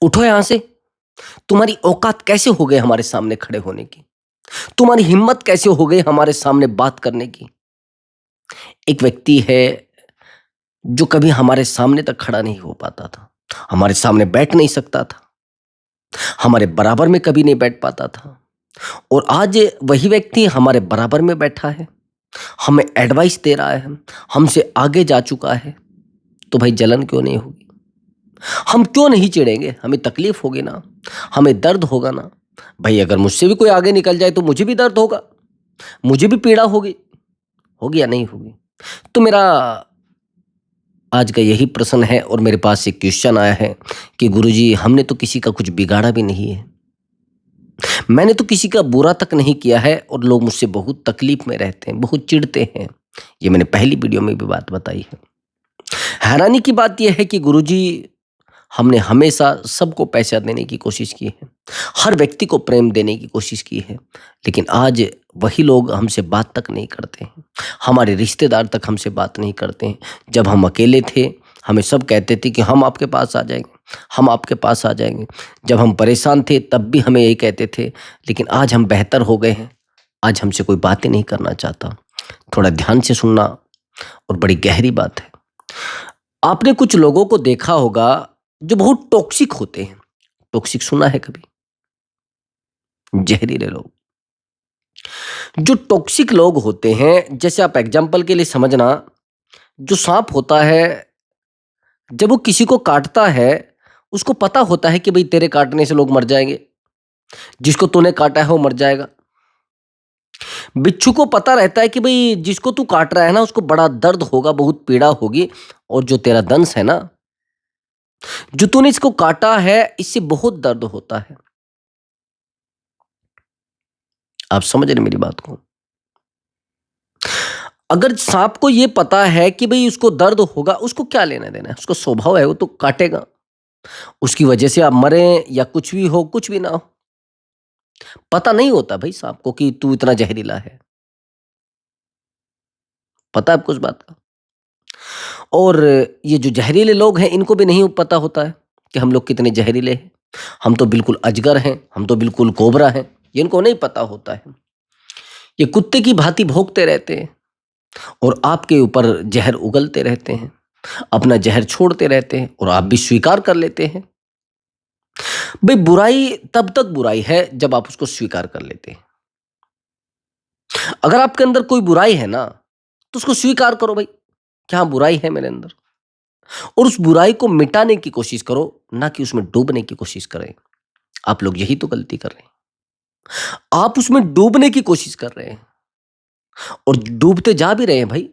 उठो यहां से। तुम्हारी औकात कैसे हो गई हमारे सामने खड़े होने की? तुम्हारी हिम्मत कैसे हो गई हमारे सामने बात करने की? एक व्यक्ति है जो कभी हमारे सामने तक खड़ा नहीं हो पाता था, हमारे सामने बैठ नहीं सकता था, हमारे बराबर में कभी नहीं बैठ पाता था, और आज वही व्यक्ति हमारे बराबर में बैठा है, हमें एडवाइस दे रहा है, हमसे आगे जा चुका है। तो भाई जलन क्यों नहीं होगी? हम क्यों नहीं चिढ़ेंगे? हमें तकलीफ होगी ना, हमें दर्द होगा ना। भाई अगर मुझसे भी कोई आगे निकल जाए तो मुझे भी दर्द होगा, मुझे भी पीड़ा होगी। होगी या नहीं होगी? तो मेरा आज का यही प्रश्न है, और मेरे पास एक क्वेश्चन आया है कि गुरुजी, हमने तो किसी का कुछ बिगाड़ा भी नहीं है, मैंने तो किसी का बुरा तक नहीं किया है, और लोग मुझसे बहुत तकलीफ में रहते हैं, बहुत चिढ़ते हैं। ये मैंने पहली वीडियो में भी बात बताई है। हैरानी की बात यह है कि गुरुजी, हमने हमेशा सबको पैसा देने की कोशिश की है, हर व्यक्ति को प्रेम देने की कोशिश की है, लेकिन आज वही लोग हमसे बात तक नहीं करते हैं, हमारे रिश्तेदार तक हमसे बात नहीं करते हैं। जब हम अकेले थे, हमें सब कहते थे कि हम आपके पास आ जाएंगे, हम आपके पास आ जाएंगे। जब हम परेशान थे तब भी हमें यही कहते थे, लेकिन आज हम बेहतर हो गए हैं, आज हमसे कोई बातें नहीं करना चाहता। थोड़ा ध्यान से सुनना, और बड़ी गहरी बात है। आपने कुछ लोगों को देखा होगा जो बहुत टॉक्सिक होते हैं। टॉक्सिक सुना है कभी? जहरीले लोग। जो टॉक्सिक लोग होते हैं, जैसे आप एग्जाम्पल के लिए समझना, जो सांप होता है, जब वो किसी को काटता है, उसको पता होता है कि भाई तेरे काटने से लोग मर जाएंगे, जिसको तूने काटा है वो मर जाएगा। बिच्छू को पता रहता है कि भाई जिसको तू काट रहा है ना, उसको बड़ा दर्द होगा, बहुत पीड़ा होगी, और जो तेरा दंश है ना, जो तूने इसको काटा है, इससे बहुत दर्द होता है। आप समझ रहे मेरी बात को? अगर सांप को ये पता है कि भाई उसको दर्द होगा, उसको क्या लेना देना है? उसको स्वभाव है, वो तो काटेगा। उसकी वजह से आप मरे या कुछ भी हो, कुछ भी ना हो, पता नहीं होता भाई सांप को कि तू इतना जहरीला है। पता है आपको उस बात का? और ये जो जहरीले लोग हैं, इनको भी नहीं पता होता है कि हम लोग कितने जहरीले हैं। हम तो बिल्कुल अजगर हैं, हम तो बिल्कुल कोबरा हैं, ये इनको नहीं पता होता है। ये कुत्ते की भांति भौंकते रहते हैं, और आपके ऊपर जहर उगलते रहते हैं, अपना जहर छोड़ते रहते हैं, और आप भी स्वीकार कर लेते हैं। भाई बुराई तब तक बुराई है जब आप उसको स्वीकार कर लेते हैं। अगर आपके अंदर कोई बुराई है ना, तो उसको स्वीकार करो भाई, कि हाँ बुराई है मेरे अंदर, और उस बुराई को मिटाने की कोशिश करो, ना कि उसमें डूबने की कोशिश करें। आप लोग यही तो गलती कर रहे हैं, आप उसमें डूबने की कोशिश कर रहे हैं, और डूबते जा भी रहे हैं भाई।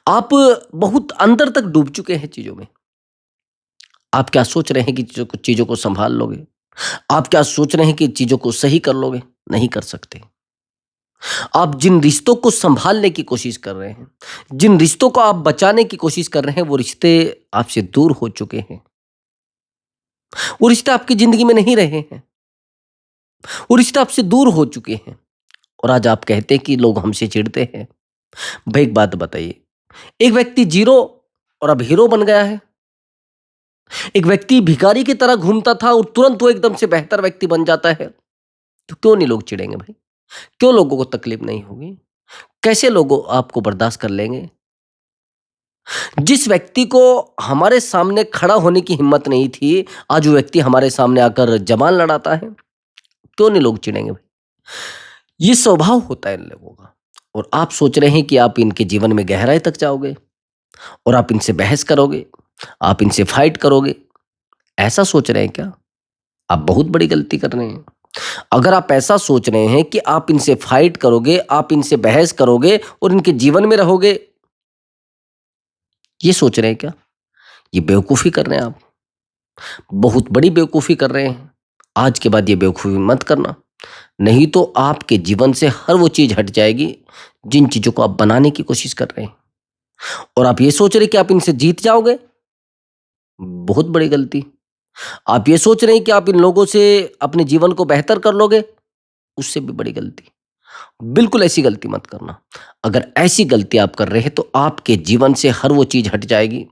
आप बहुत अंदर तक डूब चुके हैं चीजों में। आप क्या सोच रहे हैं कि चीजों को संभाल लोगे? आप क्या सोच रहे हैं कि चीजों को सही कर लोगे? नहीं कर सकते। आप जिन रिश्तों को संभालने की कोशिश कर रहे हैं, जिन रिश्तों को आप बचाने की कोशिश कर रहे हैं, वो रिश्ते आपसे दूर हो चुके हैं। वो रिश्ते आपकी जिंदगी में नहीं रहे हैं, वो रिश्ते आपसे दूर हो चुके हैं, और आज आप कहते हैं कि लोग हमसे चिढ़ते हैं। भाई एक बात बताइए, एक व्यक्ति जीरो और अब हीरो बन गया है। एक व्यक्ति भिखारी की तरह घूमता था और तुरंत वो एकदम से बेहतर व्यक्ति बन जाता है। तो क्यों नहीं लोग चिढ़ेंगे भाई? क्यों लोगों को तकलीफ नहीं होगी? कैसे लोग आपको बर्दाश्त कर लेंगे? जिस व्यक्ति को हमारे सामने खड़ा होने की हिम्मत नहीं थी, आज वो व्यक्ति हमारे सामने आकर जबान लड़ाता है। क्यों नहीं लोग चिढ़ेंगे भाई? ये स्वभाव होता है इन लोगों का, और आप सोच रहे हैं कि आप इनके जीवन में गहराई तक जाओगे, और आप इनसे बहस करोगे, आप इनसे फाइट करोगे। ऐसा सोच रहे हैं क्या? आप बहुत बड़ी गलती कर रहे हैं। अगर आप ऐसा सोच रहे हैं कि आप इनसे फाइट करोगे, आप इनसे बहस करोगे और इनके जीवन में रहोगे, ये सोच रहे हैं क्या? ये बेवकूफ़ी कर रहे हैं आप, बहुत बड़ी बेवकूफ़ी कर रहे हैं। आज के बाद ये बेवकूफ़ी मत करना, नहीं तो आपके जीवन से हर वो चीज़ हट जाएगी जिन चीज़ों को आप बनाने की कोशिश कर रहे हैं। और आप ये सोच रहे हैं कि आप इनसे जीत जाओगे, बहुत बड़ी गलती। आप ये सोच रहे हैं कि आप इन लोगों से अपने जीवन को बेहतर कर लोगे, उससे भी बड़ी गलती। बिल्कुल ऐसी गलती मत करना। अगर ऐसी गलती आप कर रहे हैं तो आपके जीवन से हर वो चीज़ हट जाएगी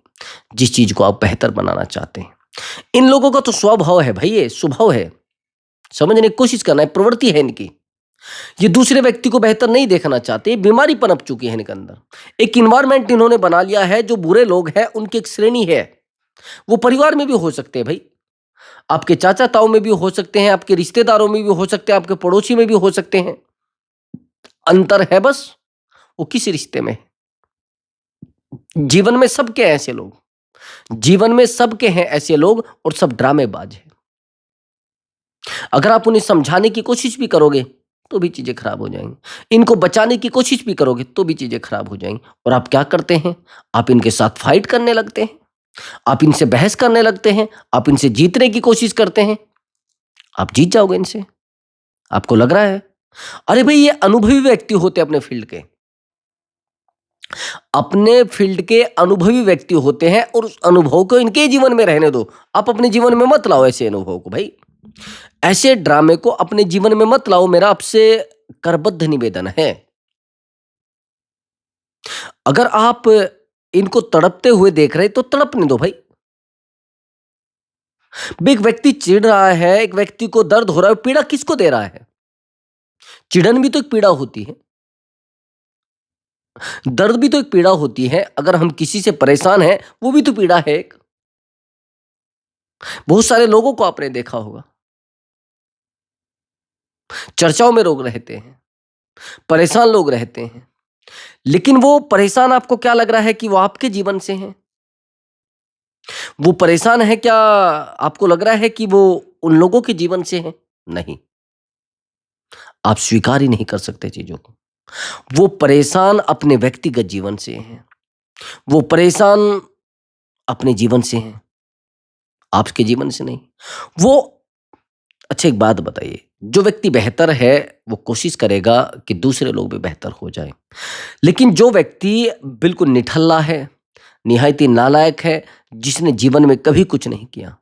जिस चीज़ को आप बेहतर बनाना चाहते हैं। इन लोगों का तो स्वभाव है भाई, ये स्वभाव है। समझने की कोशिश करना है, प्रवृत्ति है इनकी। ये दूसरे व्यक्ति को बेहतर नहीं देखना चाहते, बीमारी पनप चुकी है इनके अंदर। एक इन्वायरमेंट इन्होंने बना लिया है, जो बुरे लोग हैं उनकी एक श्रेणी है। वो परिवार में भी हो सकते हैं भाई, आपके चाचा ताऊ में भी हो सकते हैं, आपके रिश्तेदारों में भी हो सकते हैं, आपके पड़ोसी में भी हो सकते हैं। अंतर है बस वो किस रिश्ते में है। जीवन में सबके हैं ऐसे लोग, जीवन में सबके हैं ऐसे लोग, और सब ड्रामेबाज हैं। अगर आप उन्हें समझाने की कोशिश भी करोगे तो भी चीजें खराब हो जाएंगी, इनको बचाने की कोशिश भी करोगे तो भी चीजें खराब हो जाएंगी। और आप क्या करते हैं, आप इनके साथ फाइट करने लगते हैं, आप इनसे बहस करने लगते हैं, आप इनसे जीतने की कोशिश करते हैं। आप जीत जाओगे इनसे, आपको लग रहा है। अरे भाई, ये अनुभवी व्यक्ति होते हैं अपने फील्ड के, अपने फील्ड के अनुभवी व्यक्ति होते हैं, और उस अनुभव को इनके जीवन में रहने दो। आप अपने जीवन में मत लाओ ऐसे अनुभव को भाई, ऐसे ड्रामे को अपने जीवन में मत लाओ। मेरा आपसे करबद्ध निवेदन है। अगर आप इनको तड़पते हुए देख रहे तो तड़पने दो भाई। एक व्यक्ति चिढ़ रहा है, एक व्यक्ति को दर्द हो रहा है, पीड़ा किसको दे रहा है? चिढ़न भी तो एक पीड़ा होती है, दर्द भी तो एक पीड़ा होती है। अगर हम किसी से परेशान हैं, वो भी तो पीड़ा है एक। बहुत सारे लोगों को आपने देखा होगा, चर्चाओं में लोग रहते हैं, परेशान लोग रहते हैं, लेकिन वो परेशान आपको क्या लग रहा है कि वो आपके जीवन से हैं? वो परेशान है क्या आपको लग रहा है कि वो उन लोगों के जीवन से हैं? नहीं, आप स्वीकार ही नहीं कर सकते चीजों को। वो परेशान अपने व्यक्तिगत जीवन से हैं, वो परेशान अपने जीवन से हैं, आपके जीवन से नहीं। वो अच्छा, एक बात बताइए, जो व्यक्ति बेहतर है वो कोशिश करेगा कि दूसरे लोग भी बेहतर हो जाएं, लेकिन जो व्यक्ति बिल्कुल निठल्ला है, निहायती नालायक है, जिसने जीवन में कभी कुछ नहीं किया,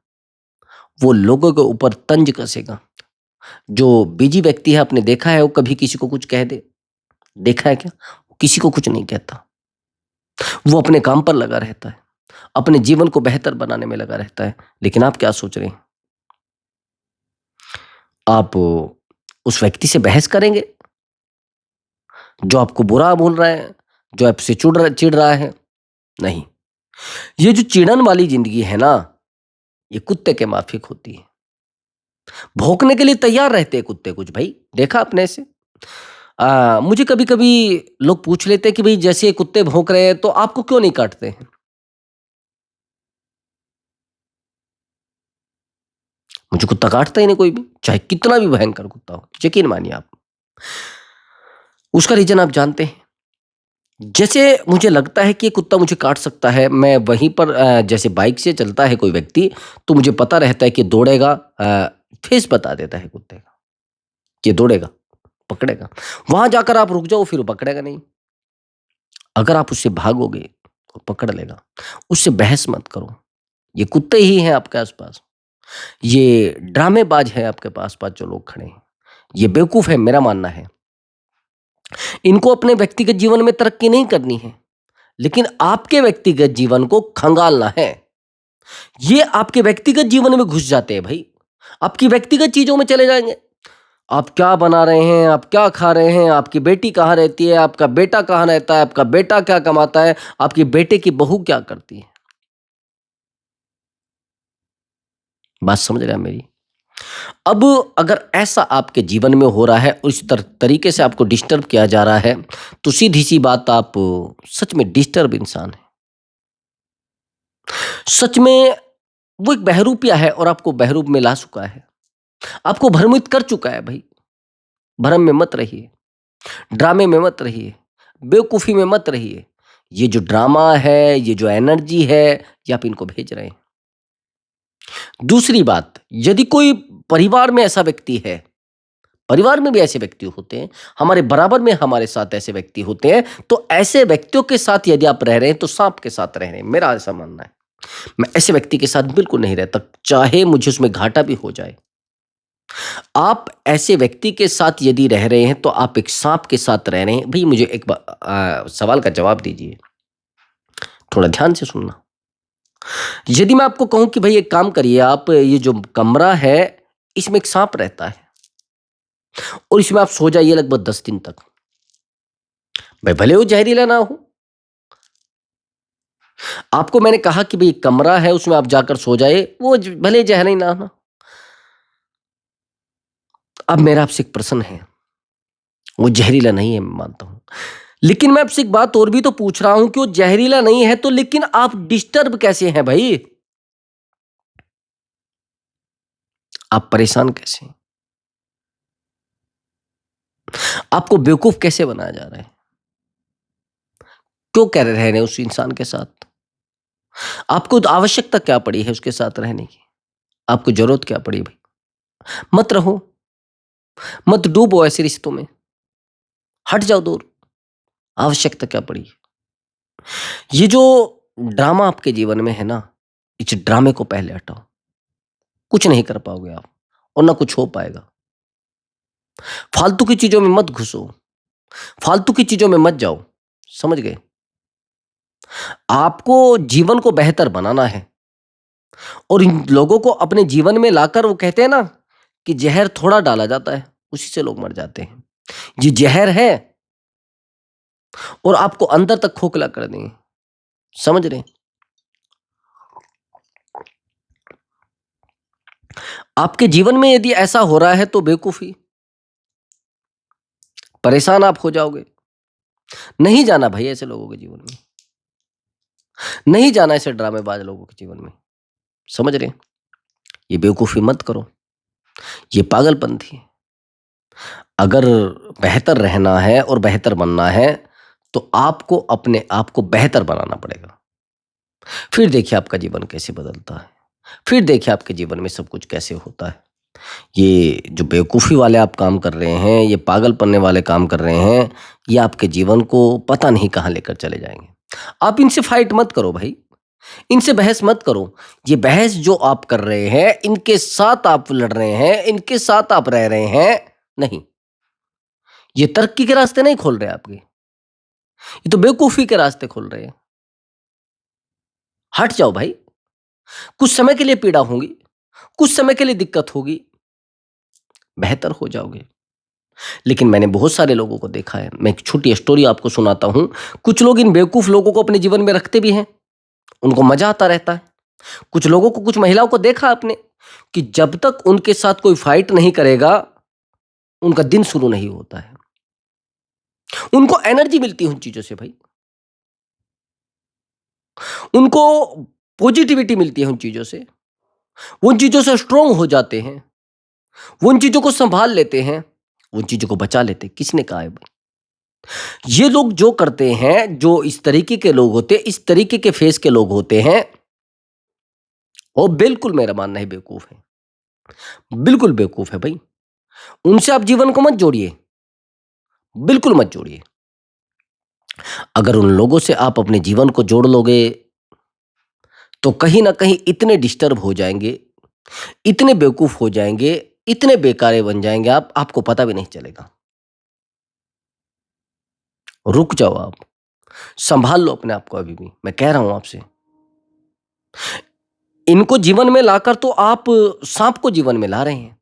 वो लोगों के ऊपर तंज कसेगा। जो बिजी व्यक्ति है, आपने देखा है, वो कभी किसी को कुछ कह दे, देखा है क्या? वो किसी को कुछ नहीं कहता, वो अपने काम पर लगा रहता है, अपने जीवन को बेहतर बनाने में लगा रहता है। लेकिन आप क्या सोच रहे हैं? आप उस व्यक्ति से बहस करेंगे जो आपको बुरा बोल रहा है, जो आपसे चिढ़ रहा है? नहीं। ये जो चिड़न वाली जिंदगी है ना, ये कुत्ते के माफिक होती है। भौंकने के लिए तैयार रहते हैं कुत्ते कुछ भाई, देखा आपने ऐसे? मुझे कभी कभी लोग पूछ लेते हैं कि भाई, जैसे ये कुत्ते भौंक रहे हैं तो आपको क्यों नहीं काटते हैं? मुझे कुत्ता काटता ही नहीं कोई भी, चाहे कितना भी भयंकर कुत्ता हो, यकीन मानिए आप। उसका रीजन आप जानते हैं। जैसे मुझे लगता है कि ये कुत्ता मुझे काट सकता है, मैं वहीं पर जैसे बाइक से चलता है कोई व्यक्ति, तो मुझे पता रहता है कि दौड़ेगा, फेस बता देता है कुत्ते का कि दौड़ेगा, पकड़ेगा। वहां जाकर आप रुक जाओ, फिर वो पकड़ेगा नहीं। अगर आप उससे भागोगे वो पकड़ लेगा। उससे बहस मत करो, ये कुत्ते ही हैं आपके आसपास, ये ड्रामेबाज हैं आपके पास पास जो लोग खड़े हैं, ये बेवकूफ है, मेरा मानना है। इनको अपने व्यक्तिगत जीवन में तरक्की नहीं करनी है, लेकिन आपके व्यक्तिगत जीवन को खंगालना है। ये आपके व्यक्तिगत जीवन में घुस जाते हैं भाई, आपकी व्यक्तिगत चीजों में चले जाएंगे। आप क्या बना रहे हैं, आप क्या खा रहे हैं, आपकी बेटी कहाँ रहती है, आपका बेटा कहाँ रहता है, आपका बेटा क्या कमाता है, आपकी बेटे की बहू क्या करती है। बात समझ रहे हैं मेरी? अब अगर ऐसा आपके जीवन में हो रहा है और इस तरीके से आपको डिस्टर्ब किया जा रहा है, तो सीधी सी बात, आप सच में डिस्टर्ब इंसान है। सच में वो एक बहरूपिया है और आपको बहरूप में ला चुका है, आपको भ्रमित कर चुका है भाई। भ्रम में मत रहिए, ड्रामे में मत रहिए, बेवकूफी में मत रहिए। ये जो ड्रामा है, ये जो एनर्जी है, ये आप इनको भेज रहे हैं। दूसरी बात, यदि कोई परिवार में ऐसा व्यक्ति है, परिवार में भी ऐसे व्यक्ति होते हैं, हमारे बराबर में हमारे साथ ऐसे व्यक्ति होते हैं, तो ऐसे व्यक्तियों के साथ यदि आप रह रहे हैं तो सांप के साथ रह रहे हैं, मेरा ऐसा मानना है। मैं ऐसे व्यक्ति के साथ बिल्कुल नहीं रहता, चाहे मुझे उसमें घाटा भी हो जाए। आप ऐसे व्यक्ति के साथ यदि रह रहे हैं तो आप एक सांप के साथ रह रहे हैं। भाई, मुझे एक सवाल का जवाब दीजिए, थोड़ा ध्यान से सुनना। यदि मैं आपको कहूं कि भाई एक काम करिए, आप ये जो कमरा है इसमें एक सांप रहता है और इसमें आप सो जाइए लगभग 10 दिन तक। भाई भले वो जहरीला ना हो, आपको मैंने कहा कि भाई कमरा है उसमें आप जाकर सो जाए, वो भले जहर ही ना हो। अब मेरा आपसे एक प्रश्न है, वो जहरीला नहीं है मैं मानता हूं, लेकिन मैं आपसे एक बात और भी तो पूछ रहा हूं कि वो जहरीला नहीं है तो लेकिन आप डिस्टर्ब कैसे हैं भाई? आप परेशान कैसे हैं? आपको बेवकूफ कैसे बनाया जा रहा है? क्यों कह रहे हैं उस इंसान के साथ? आपको तो आवश्यकता क्या पड़ी है उसके साथ रहने की? आपको जरूरत क्या पड़ी भाई? मत रहो, मत डूबो ऐसे रिश्तों में, हट जाओ दूर। आवश्यकता क्या पड़ी? ये जो ड्रामा आपके जीवन में है ना, इस ड्रामे को पहले हटाओ। कुछ नहीं कर पाओगे आप और ना कुछ हो पाएगा। फालतू की चीजों में मत घुसो, फालतू की चीजों में मत जाओ। समझ गए? आपको जीवन को बेहतर बनाना है और इन लोगों को अपने जीवन में लाकर, वो कहते हैं ना कि जहर थोड़ा डाला जाता है, उसी से लोग मर जाते हैं। ये जहर है और आपको अंदर तक खोखला कर देंगे। समझ रहे हैं? आपके जीवन में यदि ऐसा हो रहा है तो बेवकूफी, परेशान आप हो जाओगे। नहीं जाना भाई ऐसे लोगों के जीवन में, नहीं जाना ऐसे ड्रामेबाज लोगों के जीवन में। समझ रहे हैं? ये बेवकूफी मत करो, ये पागलपंथी है। अगर बेहतर रहना है और बेहतर बनना है तो आपको अपने आप को बेहतर बनाना पड़ेगा। फिर देखिए आपका जीवन कैसे बदलता है, फिर देखिए आपके जीवन में सब कुछ कैसे होता है। ये जो बेवकूफ़ी वाले आप काम कर रहे हैं, ये पागल पन्ने वाले काम कर रहे हैं, ये आपके जीवन को पता नहीं कहाँ लेकर चले जाएंगे। आप इनसे फाइट मत करो भाई, इनसे बहस मत करो। ये बहस जो आप कर रहे हैं, इनके साथ आप लड़ रहे हैं, इनके साथ आप रह रहे हैं, नहीं, ये तरक्की के रास्ते नहीं खोल रहे आपके, ये तो बेवकूफ़ी के रास्ते खोल रहे हैं। हट जाओ भाई। कुछ समय के लिए पीड़ा होगी, कुछ समय के लिए दिक्कत होगी, बेहतर हो जाओगे। लेकिन मैंने बहुत सारे लोगों को देखा है, मैं एक छोटी स्टोरी आपको सुनाता हूं। कुछ लोग इन बेवकूफ लोगों को अपने जीवन में रखते भी हैं, उनको मजा आता रहता है। कुछ लोगों को, कुछ महिलाओं को देखा आपने कि जब तक उनके साथ कोई फाइट नहीं करेगा, उनका दिन शुरू नहीं होता है। उनको एनर्जी मिलती है उन चीजों से भाई, उनको पॉजिटिविटी मिलती है उन चीजों से, वो उन चीजों से स्ट्रोंग हो जाते हैं, वो उन चीजों को संभाल लेते हैं, उन चीजों को बचा लेते हैं। किसने कहा है भाई? ये लोग जो करते हैं, जो इस तरीके के लोग होते हैं, इस तरीके के फेस के लोग होते हैं, वो बिल्कुल मेरा मानना है बेवकूफ है, बिल्कुल बेवकूफ है भाई। उनसे आप जीवन को मत जोड़िए, बिल्कुल मत जोड़िए। अगर उन लोगों से आप अपने जीवन को जोड़ लोगे तो कहीं ना कहीं इतने डिस्टर्ब हो जाएंगे, इतने बेवकूफ हो जाएंगे, इतने बेकारे बन जाएंगे आप, आपको पता भी नहीं चलेगा। रुक जाओ आप, संभाल लो अपने आप को। अभी भी मैं कह रहा हूं आपसे, इनको जीवन में लाकर तो आप सांप को जीवन में ला रहे हैं।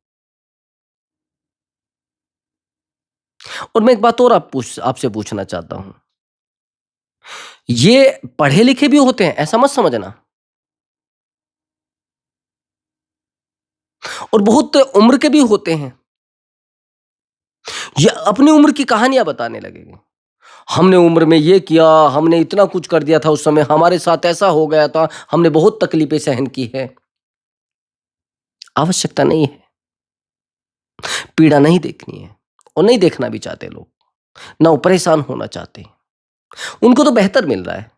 और मैं एक बात और आपसे पूछना चाहता हूं, ये पढ़े लिखे भी होते हैं ऐसा मत समझना, और बहुत उम्र के भी होते हैं। ये अपनी उम्र की कहानियां बताने लगेंगे, हमने उम्र में ये किया, हमने इतना कुछ कर दिया था, उस समय हमारे साथ ऐसा हो गया था, हमने बहुत तकलीफें सहन की है। आवश्यकता नहीं है, पीड़ा नहीं देखनी है, और नहीं देखना भी चाहते लोग, ना वो परेशान होना चाहते हैं, उनको तो बेहतर मिल रहा है।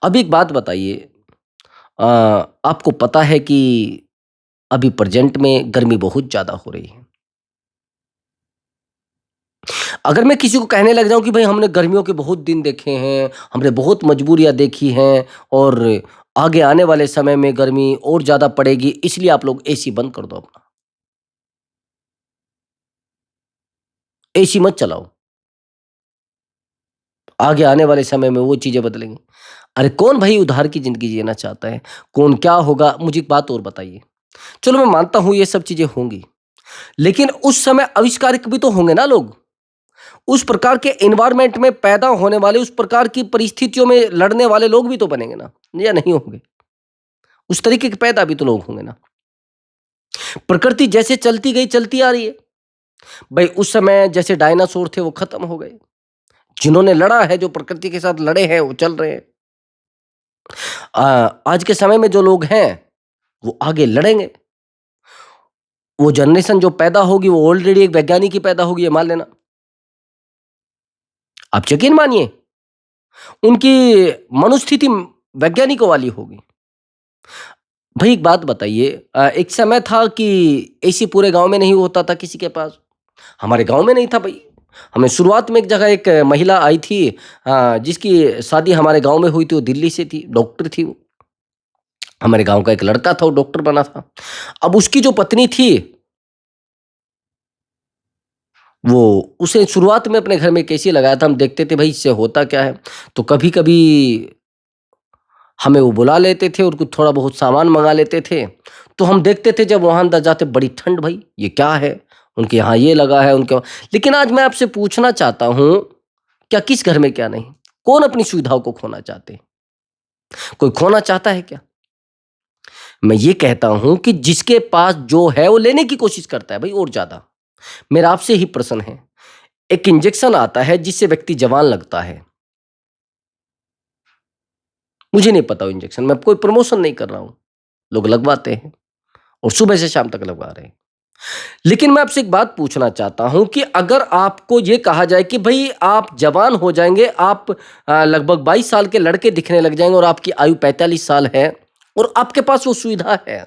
अब एक बात बताइए, अ, आपको पता है कि अभी प्रेजेंट में गर्मी बहुत ज्यादा हो रही है। अगर मैं किसी को कहने लग जाऊं कि भाई हमने गर्मियों के बहुत दिन देखे हैं, हमने बहुत मजबूरियां देखी हैं, और आगे आने वाले समय में गर्मी और ज्यादा पड़ेगी, इसलिए आप लोग एसी बंद कर दो अपना, एसी मत चलाओ, आगे आने वाले समय में वो चीजें बदलेंगी। अरे कौन भाई उधार की ज़िंदगी जीना चाहता है? कौन क्या होगा? मुझे एक बात और बताइए। चलो मैं मानता हूँ ये सब चीज़ें होंगी, लेकिन उस समय आविष्कारक भी तो होंगे ना लोग। उस प्रकार के एनवायरनमेंट में पैदा होने वाले, उस प्रकार की परिस्थितियों में लड़ने वाले लोग भी तो बनेंगे ना, या नहीं होंगे? उस तरीके के पैदा भी तो लोग होंगे ना। प्रकृति जैसे चलती गई, चलती आ रही है। भई उस समय जैसे डायनासोर थे वो खत्म हो गए। जिन्होंने लड़ा है, जो प्रकृति के साथ लड़े हैं, वो चल रहे हैं। आज के समय में जो लोग हैं, वो आगे लड़ेंगे। वो जनरेशन जो पैदा होगी, वो ऑलरेडी एक वैज्ञानिक ही पैदा होगी, ये मान लेना। आप यकीन मानिए, उनकी मनोस्थिति वैज्ञानिकों वाली होगी। भाई एक बात बताइए, एक समय था कि एसी पूरे गाँव में नहीं होता था किसी के पास। हमारे गाँव में नहीं था भई। हमें शुरुआत में एक जगह एक महिला आई थी, जिसकी शादी हमारे गाँव में हुई थी, वो दिल्ली से थी, डॉक्टर थी वो। हमारे गाँव का एक लड़का था, वो डॉक्टर बना था। अब उसकी जो पत्नी थी, वो उसे शुरुआत में अपने घर में एक एसी लगाया था। हम देखते थे भई इससे होता क्या है? तो कभी-कभी हमें वो बुला लेते थे और कुछ थोड़ा बहुत सामान मँगा लेते थे। तो हम देखते थे जब वहाँ अंदर जाते, बड़ी ठंड भई, ये क्या है? उनके यहाँ ये लगा है, उनके वहाँ। लेकिन आज मैं आपसे पूछना चाहता हूँ, क्या किस घर में क्या नहीं? कौन अपनी सुविधाओं को खोना चाहते हैं? कोई खोना चाहता है क्या? मैं ये कहता हूँ कि जिसके पास जो है वो लेने की कोशिश करता है भई, और ज़्यादा। मेरा आपसे ही प्रश्न है, एक इंजेक्शन आता है जिससे व्यक्ति जवान लगता है। मुझे नहीं पता वो इंजेक्शन, मैं कोई प्रमोशन नहीं कर रहा हूँ। लोग लगवाते हैं और सुबह से शाम तक लगवा रहे हैं। लेकिन मैं आपसे एक बात पूछना चाहता हूँ कि अगर आपको ये कहा जाए कि भई आप जवान हो जाएँगे, आप लगभग 22 साल के लड़के दिखने लग जाएँगे और आपकी आयु 45 साल है और आपके पास वो सुविधा है।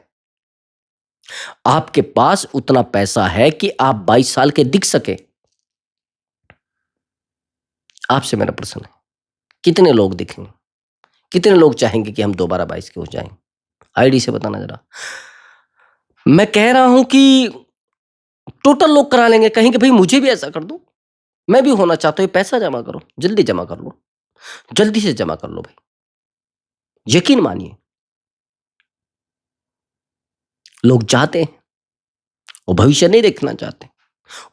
आपके पास उतना पैसा है कि आप 22 साल के दिख सकें। आपसे मेरा प्रश्न है, कितने लोग दिखेंगे? कितने लोग चाहेंगे कि हम दोबारा 22 के हो जाएँ? आईडी से बताना ज़रा। मैं कह रहा हूँ कि टोटल लोग करा लेंगे, कहेंगे भई मुझे भी ऐसा कर दो। मैं भी होना चाहता हूँ, ये पैसा जमा करो, जल्दी जमा कर लो। जल्दी से जमा कर लो भाई। यकीन मानिए, लोग चाहते हैं और भविष्य नहीं देखना चाहते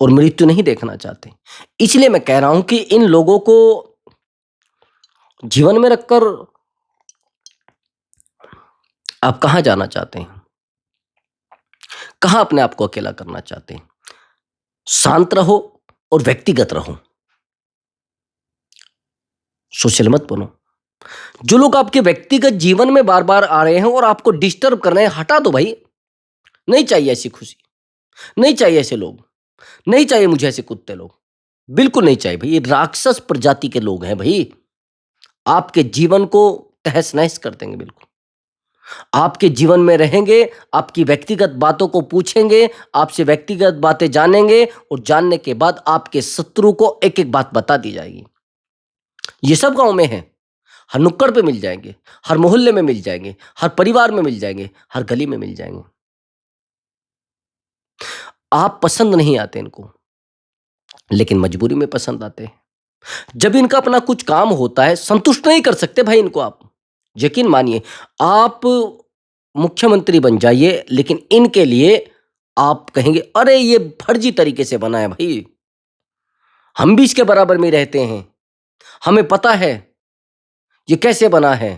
और मृत्यु नहीं देखना चाहते। इसलिए मैं कह रहा हूँ कि इन लोगों को जीवन में रखकर आप कहाँ जाना चाहते हैं? कहाँ अपने आप को अकेला करना चाहते हैं? शांत रहो और व्यक्तिगत रहो, सोशल मत बनो। जो लोग आपके व्यक्तिगत जीवन में बार-बार आ रहे हैं और आपको डिस्टर्ब कर रहे हैं, हटा दो भाई। नहीं चाहिए ऐसी खुशी, नहीं चाहिए ऐसे लोग, नहीं चाहिए मुझे ऐसे कुत्ते लोग। बिल्कुल नहीं चाहिए भई, ये राक्षस प्रजाति के लोग हैं भई। आपके जीवन को तहस-नहस कर देंगे बिल्कुल। आपके जीवन में रहेंगे, आपकी व्यक्तिगत बातों को पूछेंगे, आपसे व्यक्तिगत बातें जानेंगे और जानने के बाद आपके शत्रु को एक-एक बात बता दी जाएगी। ये सब गाँव में है। हर नुक्कड़ पे मिल जाएँगे, हर मोहल्ले में मिल जाएँगे, हर परिवार में मिल जाएँगे, हर गली में मिल जाएँगे। आप पसंद नहीं आते इनको, लेकिन मजबूरी में पसंद आते हैं। जब इनका अपना कुछ काम होता है, संतुष्ट नहीं कर सकते भाई इनको आप। यकीन मानिए, आप मुख्यमंत्री बन जाइए, लेकिन इनके लिए आप कहेंगे, "अरे! ये फर्जी तरीके से बना है भई। हम भी इसके बराबर में रहते हैं। हमें पता है, ये कैसे बना है।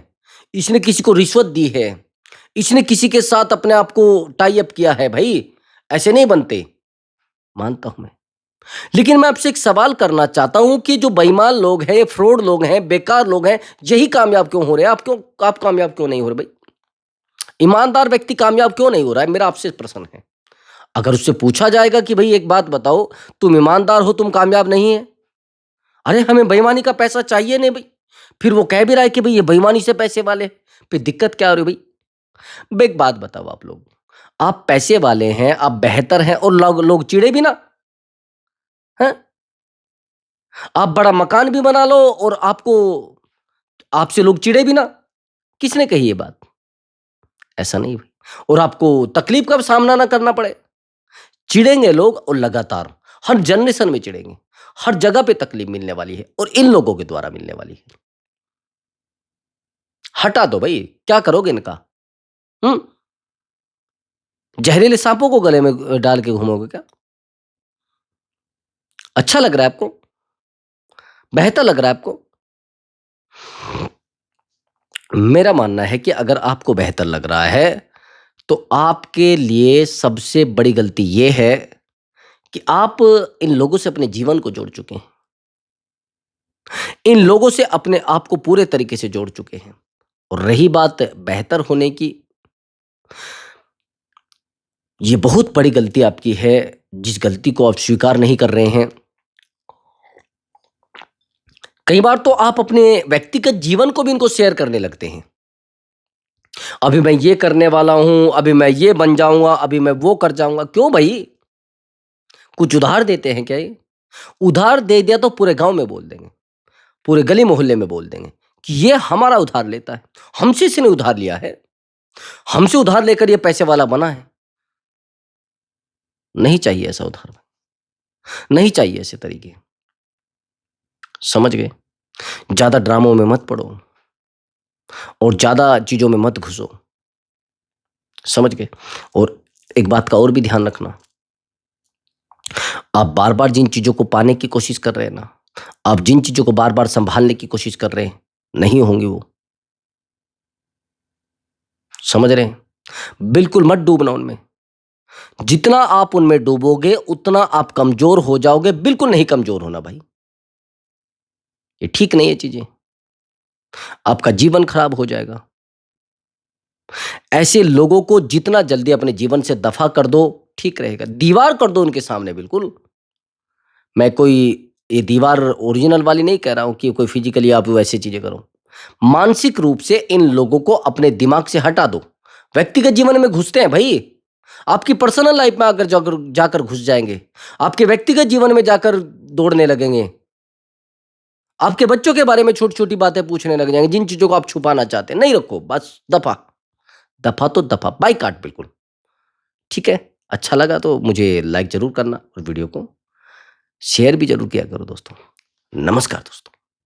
इसने किसी को रिश्वत दी है। इसने किसी के साथ अपने आप को टाई अप किया है भई। ऐसे नहीं बनते।" मानता हूँ मैं। लेकिन मैं आपसे एक सवाल करना चाहता हूँ कि जो बेईमान लोग हैं, ये फ्रॉड लोग हैं, बेकार लोग हैं, यही कामयाब क्यों हो रहे हैं? आप कामयाब क्यों नहीं हो रहे भाई? ईमानदार व्यक्ति कामयाब क्यों नहीं हो रहा है? मेरा आपसे प्रश्न है। अगर उससे पूछा जाएगा कि भई एक बात बताओ, तुम ईमानदार हो, तुम कामयाब नहीं है? अरे हमें बेईमानी का पैसा चाहिए नहीं भई। फिर वो कह भी रहा है कि भई ये बेईमानी से पैसे वाले हैं। फिर दिक्कत क्या हो रही है भई? अब एक बात बताओ आप लोग, आप पैसे वाले हैं, आप बेहतर हैं और लोग लोग चिढ़े भी ना, हैं? आप बड़ा मकान भी बना लो और आपसे लोग चिढ़े भी ना। किसने कही ये बात? ऐसा नहीं भाई। और आपको तकलीफ का सामना ना करना पड़े। चिढ़ेंगे लोग और लगातार हर जनरेशन में चिढ़ेंगे। हर जगह पे तकलीफ मिलने वाली है और इन लोगों के द्वारा मिलने वाली है। हटा दो भाई, क्या करोगे इनका? हुँ? ज़हरीले साँपों को गले में डाल के घूमोगे क्या? अच्छा लग रहा है आपको? बेहतर लग रहा है आपको? मेरा मानना है कि अगर आपको बेहतर लग रहा है, तो आपके लिए सबसे बड़ी गलती ये है कि आप इन लोगों से अपने जीवन को जोड़ चुके हैं। इन लोगों से अपने आप को पूरे तरीके से जोड़ चुके हैं। और रही बात बेहतर होने की, ये बहुत बड़ी गलती आपकी है, जिस गलती को आप स्वीकार नहीं कर रहे हैं। कई बार तो आप अपने व्यक्तिगत जीवन को भी इनको शेयर करने लगते हैं। अभी मैं ये करने वाला हूँ, अभी मैं ये बन जाऊँगा, अभी मैं वो कर जाऊँगा। क्यों भई? कुछ उधार देते हैं क्या ये? उधार दे दिया तो पूरे गाँव में बोल देंगे, पूरे गली मोहल्ले में बोल देंगे कि ये हमारा उधार लेता है, हमसे इसने उधार लिया है, हमसे उधार लेकर ये पैसे वाला बना है। नहीं चाहिए ऐसा उधार, नहीं चाहिए ऐसे तरीके। समझ गए? ज़्यादा ड्रामों में मत पड़ो और ज़्यादा चीज़ों में मत घुसो। समझ गए? और एक बात का और भी ध्यान रखना, आप बार-बार जिन चीज़ों को पाने की कोशिश कर रहे हैं ना, आप जिन चीज़ों को बार-बार सँभालने की कोशिश कर रहे हैं, नहीं होंगी वो। समझ रहे हैं? बिल्कुल मत डूबना उनमें। जितना आप उनमें डूबोगे, उतना आप कमज़ोर हो जाओगे, बिल्कुल नहीं कमज़ोर होना भाई। ये ठीक नहीं है चीज़ें, आपका जीवन खराब हो जाएगा। ऐसे लोगों को जितना जल्दी अपने जीवन से दफ़ा कर दो, ठीक रहेगा। दीवार कर दो उनके सामने बिल्कुल। मैं कोई ये दीवार ओरिजिनल वाली नहीं कह रहा हूँ कि कोई फिज़िकली आप वैसी चीज़ें करो। मानसिक रूप से इन लोगों को अपने दिमाग से हटा दो। व्यक्तिगत जीवन में घुसते हैं भई। आपकी पर्सनल लाइफ़ में अगर जाकर जाकर घुस जाएँगे, आपके व्यक्तिगत जीवन में जाकर दौड़ने लगेंगे, आपके बच्चों के बारे में छोटी-छोटी बातें पूछने लग जाएँगे, जिन चीज़ों को आप छुपाना चाहते हैं। नहीं रखो, बस दफ़ा। दफ़ा तो दफ़ा, बाइकाट बिल्कुल। ठीक है? अच्छा लगा तो मुझे लाइक ज़रूर करना और वीडियो को शेयर भी ज़रूर किया करो दोस्तों। नमस्कार दोस्तों।